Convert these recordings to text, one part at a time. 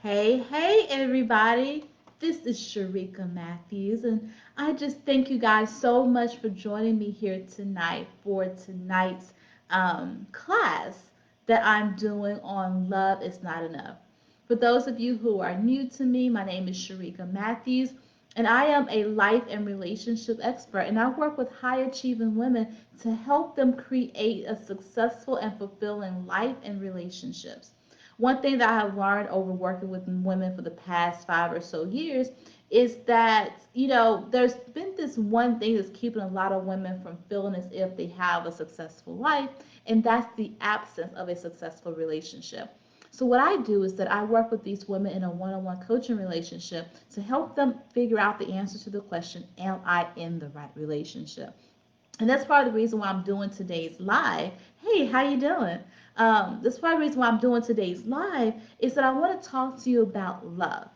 Hey, everybody. This is Sharika Matthews, and I just thank you guys so much for joining me here tonight for tonight's class that I'm doing on Love is Not Enough. For those of you who are new to me, my name is Sharika Matthews, and I am a life and relationship expert, and I work with high achieving women to help them create a successful and fulfilling life and relationships. One thing that I have learned over working with women for the past 5 or so years is that, there's been this one thing that's keeping a lot of women from feeling as if they have a successful life, and that's the absence of a successful relationship. So, what I do is that I work with these women in a one on one coaching relationship to help them figure out the answer to the question, am I in the right relationship? And that's part of the reason why I'm doing today's live. Hey, how you doing? That's part of the reason why I'm doing today's live is that I want to talk to you about love.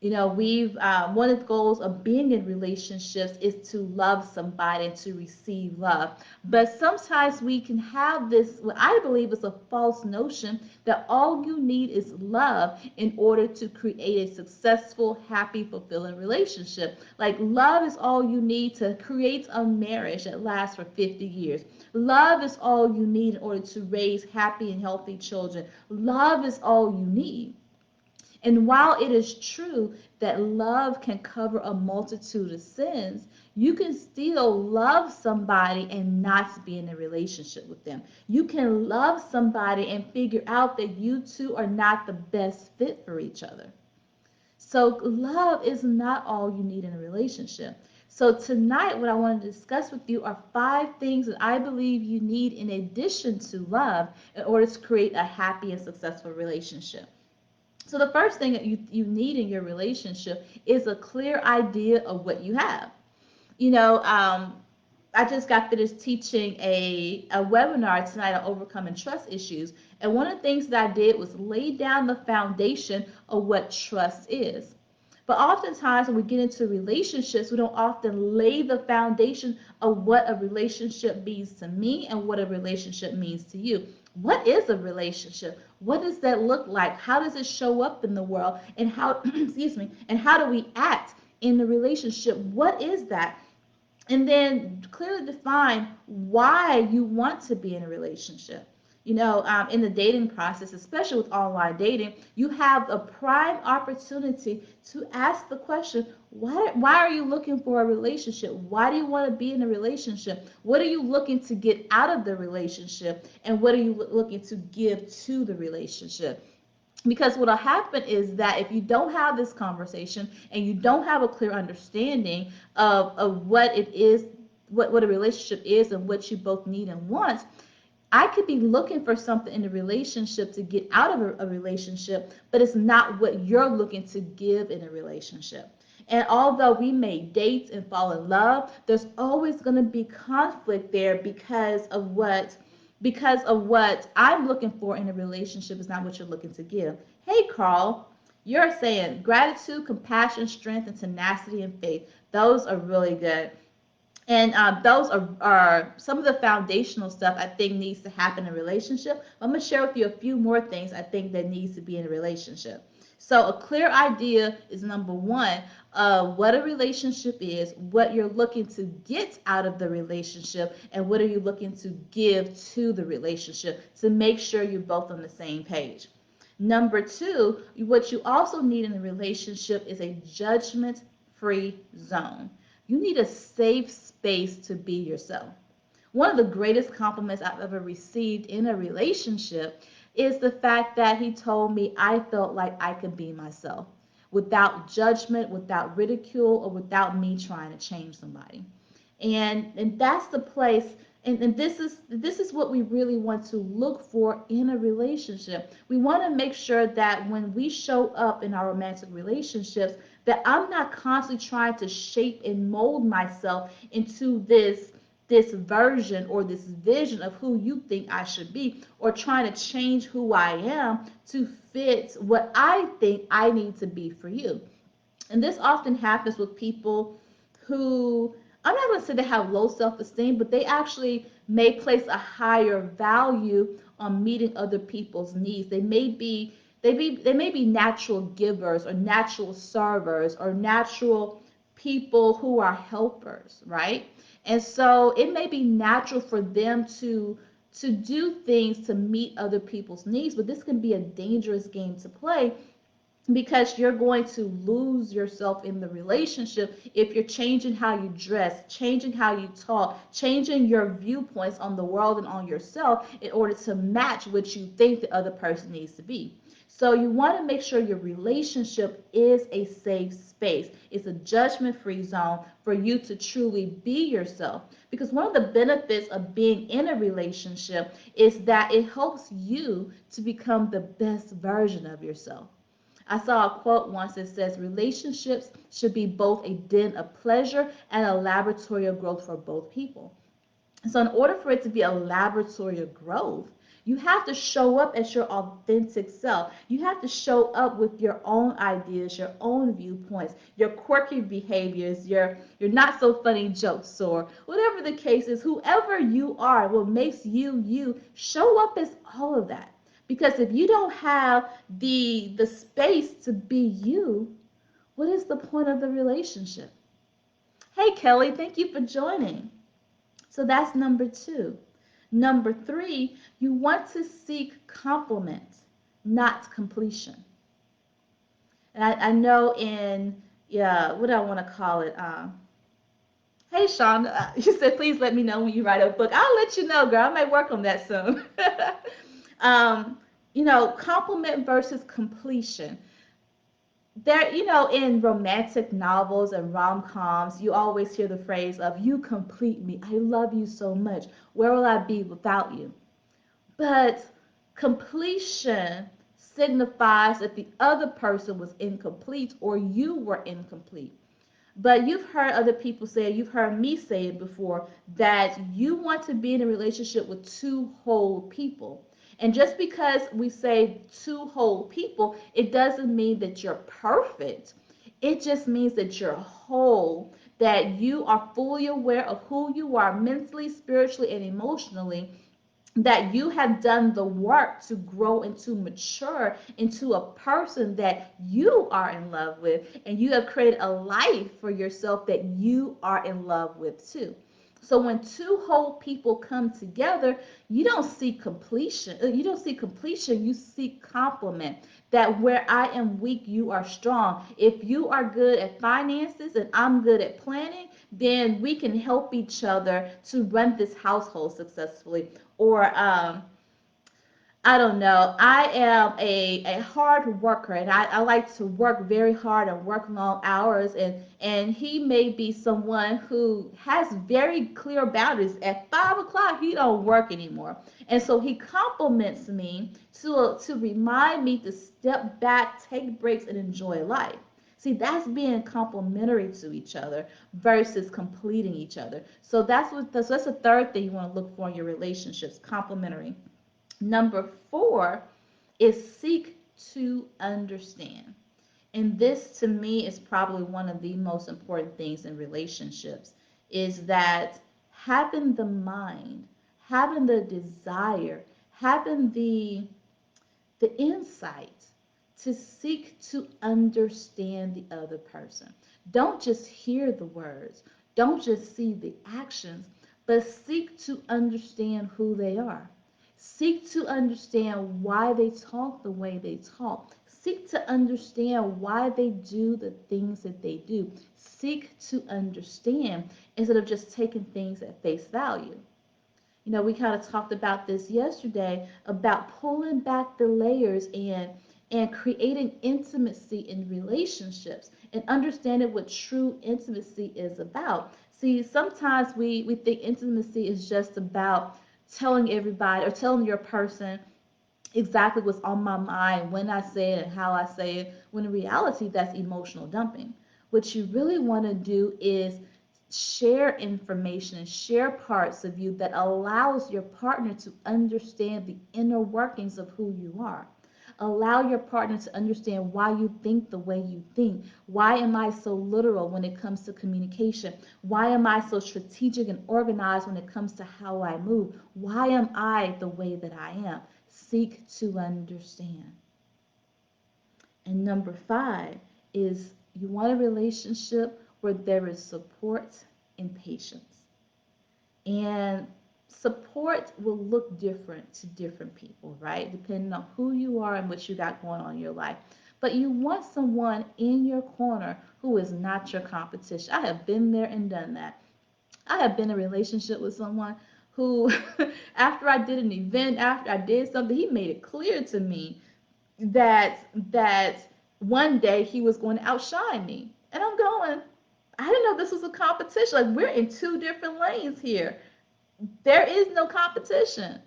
We've one of the goals of being in relationships is to love somebody and to receive love. But sometimes we can have this, what I believe is a false notion that all you need is love in order to create a successful, happy, fulfilling relationship. Like love is all you need to create a marriage that lasts for 50 years. Love is all you need in order to raise happy and healthy children. Love is all you need. And while it is true that love can cover a multitude of sins, you can still love somebody and not be in a relationship with them. You can love somebody and figure out that you two are not the best fit for each other. So, love is not all you need in a relationship. So, tonight, what I want to discuss with you are 5 things that I believe you need in addition to love in order to create a happy and successful relationship. So the first thing that you need in your relationship is a clear idea of what you have. You know, um, I just got finished teaching a webinar tonight on overcoming trust issues. And one of the things that I did was lay down the foundation of what trust is. But oftentimes when we get into relationships, we don't often lay the foundation of what a relationship means to me and what a relationship means to you. What is a relationship? What does that look like? How does it show up in the world? And how, excuse me, and how do we act in the relationship? What is that? And then clearly define why you want to be in a relationship. In the dating process, especially with online dating, you have a prime opportunity to ask the question, why are you looking for a relationship? Why do you want to be in a relationship? What are you looking to get out of the relationship? And what are you looking to give to the relationship? Because what'll happen is that if you don't have this conversation and you don't have a clear understanding of what it is, what a relationship is and what you both need and want, I could be looking for something in a relationship to get out of a relationship, but it's not what you're looking to give in a relationship. And although we may date and fall in love, there's always going to be conflict there because of what I'm looking for in a relationship is not what you're looking to give. Hey, Carl, you're saying gratitude, compassion, strength, and tenacity and faith. Those are really good. And those are some of the foundational stuff I think needs to happen in a relationship. I'm going to share with you a few more things I think that needs to be in a relationship. So a clear idea is number one of what a relationship is, what you're looking to get out of the relationship, and what are you looking to give to the relationship to make sure you're both on the same page. Number two, what you also need in a relationship is a judgment free zone. You need a safe space to be yourself. One of the greatest compliments I've ever received in a relationship is the fact that he told me I felt like I could be myself without judgment, without ridicule, or without me trying to change somebody. And that's the place, and this is what we really want to look for in a relationship. We want to make sure that when we show up in our romantic relationships, that I'm not constantly trying to shape and mold myself into this version or this vision of who you think I should be, or trying to change who I am to fit what I think I need to be for you. And this often happens with people who, I'm not going to say they have low self-esteem, but they actually may place a higher value on meeting other people's needs. They may be They may be natural givers or natural servers or natural people who are helpers, right? And so it may be natural for them to do things to meet other people's needs, but this can be a dangerous game to play because you're going to lose yourself in the relationship if you're changing how you dress, changing how you talk, changing your viewpoints on the world and on yourself in order to match what you think the other person needs to be. So you want to make sure your relationship is a safe space. It's a judgment-free zone for you to truly be yourself. Because one of the benefits of being in a relationship is that it helps you to become the best version of yourself. I saw a quote once that says relationships should be both a den of pleasure and a laboratory of growth for both people. So, in order for it to be a laboratory of growth, you have to show up as your authentic self. You have to show up with your own ideas, your own viewpoints, your quirky behaviors, your not so funny jokes, or whatever the case is. Whoever you are, what makes you you, show up as all of that. Because if you don't have the space to be you, what is the point of the relationship? Hey Kelly, thank you for joining. So that's number two. Number three, you want to seek complement, not completion. And I know in, yeah, what do I want to call it? Hey, Sean, you said please let me know when you write a book. I'll let you know, girl. I might work on that soon. um, compliment versus completion. There, in romantic novels and rom-coms, you always hear the phrase of "you complete me. I love you so much. Where will I be without you?" But completion signifies that the other person was incomplete or you were incomplete. But you've heard other people say, you've heard me say it before, that you want to be in a relationship with two whole people. And just because we say two whole people, it doesn't mean that you're perfect. It just means that you're whole, that you are fully aware of who you are mentally, spiritually, and emotionally, that you have done the work to grow and to mature into a person that you are in love with, and you have created a life for yourself that you are in love with too. So when two whole people come together, you don't see completion. You don't see completion. You see complement. That where I am weak, you are strong. If you are good at finances and I'm good at planning, then we can help each other to run this household successfully. Or I don't know. I am a hard worker, and I like to work very hard and work long hours, and he may be someone who has very clear boundaries. At 5 o'clock he don't work anymore, and so he compliments me to remind me to step back, take breaks, and enjoy life. See, that's being complementary to each other versus completing each other. So that's the third thing you want to look for in your relationships: complementary. Number four is seek to understand. And this to me is probably one of the most important things in relationships, is that having the mind, having the desire, having the insight to seek to understand the other person. Don't just hear the words, don't just see the actions, but seek to understand who they are. Seek to understand why they talk the way they talk. Seek to understand why they do the things that they do. Seek to understand instead of just taking things at face value. We kind of talked about this yesterday about pulling back the layers and creating intimacy in relationships and understanding what true intimacy is about. See, sometimes we think intimacy is just about telling everybody or telling your person exactly what's on my mind when I say it and how I say it, when in reality that's emotional dumping. What you really want to do is share information and share parts of you that allows your partner to understand the inner workings of who you are. Allow your partner to understand why you think the way you think. Why am I so literal when it comes to communication? Why am I so strategic and organized when it comes to how I move? Why am I the way that I am? Seek to understand. And number five is you want a relationship where there is support and patience. And support will look different to different people, right? Depending on who you are and what you got going on in your life. But you want someone in your corner who is not your competition. I have been there and done that. I have been in a relationship with someone who, after I did an event, after I did something, he made it clear to me that one day he was going to outshine me. And I'm going, I didn't know this was a competition. Like, we're in two different lanes here. There is no competition.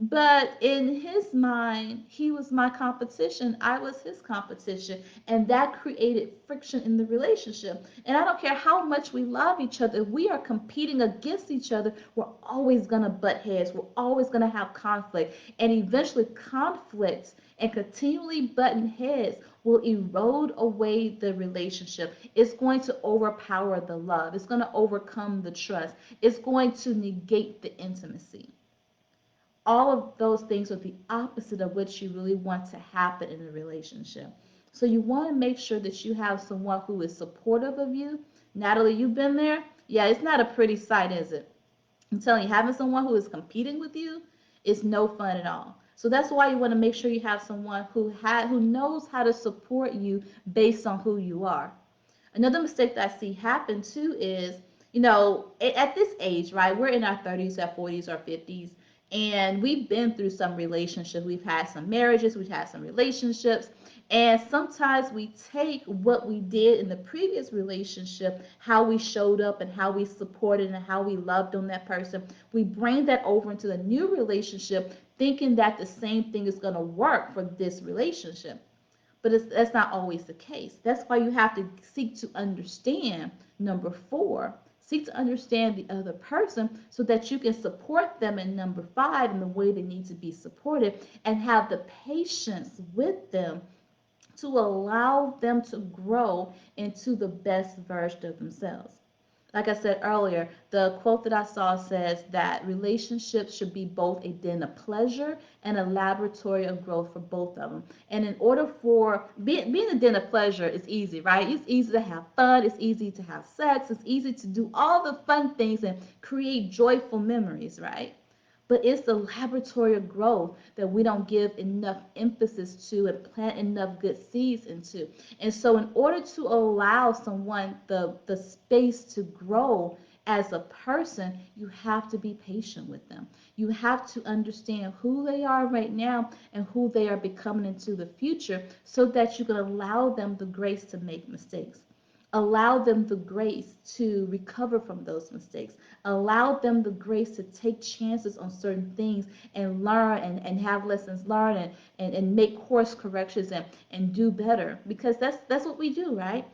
But in his mind, he was my competition. I was his competition. And that created friction in the relationship. And I don't care how much we love each other, if we are competing against each other, we're always going to butt heads. We're always going to have conflict. And eventually, conflicts and continually butting heads will erode away the relationship. It's going to overpower the love, it's going to overcome the trust, it's going to negate the intimacy. All of those things are the opposite of what you really want to happen in a relationship. So you want to make sure that you have someone who is supportive of you. Natalie, you've been there. Yeah, it's not a pretty sight, is it? I'm telling you, having someone who is competing with you is no fun at all. So that's why you want to make sure you have someone who knows how to support you based on who you are. Another mistake that I see happen too is, at this age, right? We're in our 30s, our 40s, our 50s, and we've been through some relationships. We've had some marriages, we've had some relationships, and sometimes we take what we did in the previous relationship, how we showed up and how we supported and how we loved on that person, we bring that over into the new relationship, thinking that the same thing is going to work for this relationship. But that's not always the case. That's why you have to seek to understand, number four, seek to understand the other person so that you can support them in number five in the way they need to be supported and have the patience with them to allow them to grow into the best version of themselves. Like I said earlier, the quote that I saw says that relationships should be both a den of pleasure and a laboratory of growth for both of them. And in order for being a den of pleasure is easy, right? It's easy to have fun, it's easy to have sex, it's easy to do all the fun things and create joyful memories, right? But it's the laboratory of growth that we don't give enough emphasis to and plant enough good seeds into. And so, in order to allow someone the space to grow as a person, you have to be patient with them. You have to understand who they are right now and who they are becoming into the future so that you can allow them the grace to make mistakes. Allow them the grace to recover from those mistakes. Allow them the grace to take chances on certain things and learn and have lessons learned and make course corrections and do better. Because that's what we do, right?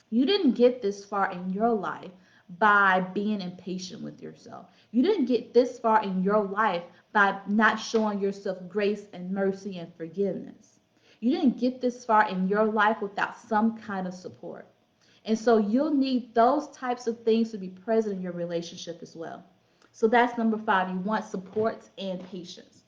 You didn't get this far in your life by being impatient with yourself. You didn't get this far in your life by not showing yourself grace and mercy and forgiveness. You didn't get this far in your life without some kind of support. And so you'll need those types of things to be present in your relationship as well. So that's number five. You want support and patience.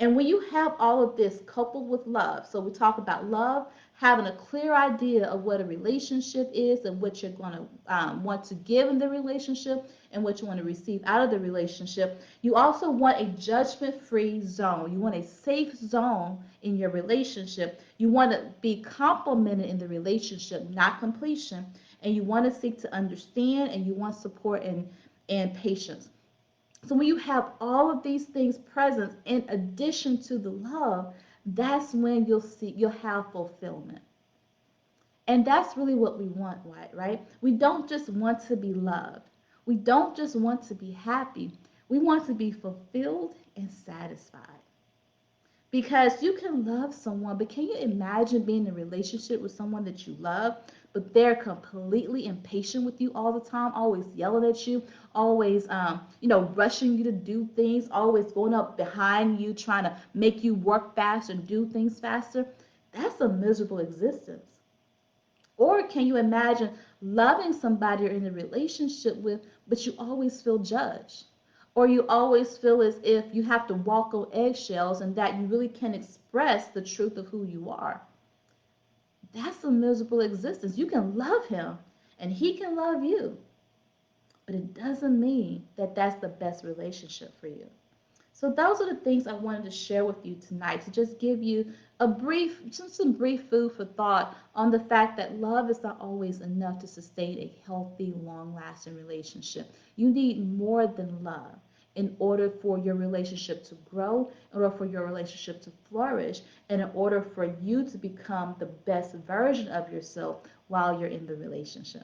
And when you have all of this coupled with love, so we talk about love, having a clear idea of what a relationship is and what you're going to want to give in the relationship and what you want to receive out of the relationship, you also want a judgment free zone. You want a safe zone in your relationship. You want to be complimented in the relationship, not completion. And you want to seek to understand and you want support and patience. So when you have all of these things present in addition to the love, that's when you'll have fulfillment. And that's really what we want, right? We don't just want to be loved. We don't just want to be happy. We want to be fulfilled and satisfied. Because you can love someone, but can you imagine being in a relationship with someone that you love, but they're completely impatient with you all the time, always yelling at you, always, rushing you to do things, always going up behind you, trying to make you work faster and do things faster? That's a miserable existence. Or can you imagine loving somebody you're in a relationship with, but you always feel judged? Or you always feel as if you have to walk on eggshells and that you really can't express the truth of who you are. that's a miserable existence. You can love him and he can love you, but it doesn't mean that that's the best relationship for you. So those are the things I wanted to share with you tonight, to just give you just some brief food for thought on the fact that love is not always enough to sustain a healthy, long-lasting relationship. You need more than love in order for your relationship to grow, in order for your relationship to flourish, and in order for you to become the best version of yourself while you're in the relationship.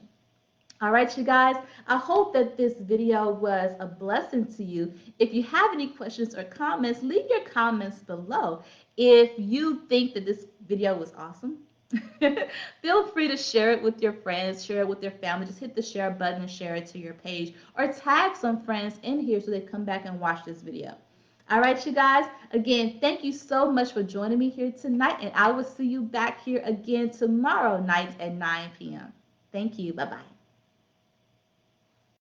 All right, you guys, I hope that this video was a blessing to you. If you have any questions or comments, leave your comments below. If you think that this video was awesome, feel free to share it with your friends, share it with your family. Just hit the share button and share it to your page, or tag some friends in here so they come back and watch this video. All right, you guys, again, thank you so much for joining me here tonight, and I will see you back here again tomorrow night at 9 p.m. Thank you. Bye-bye.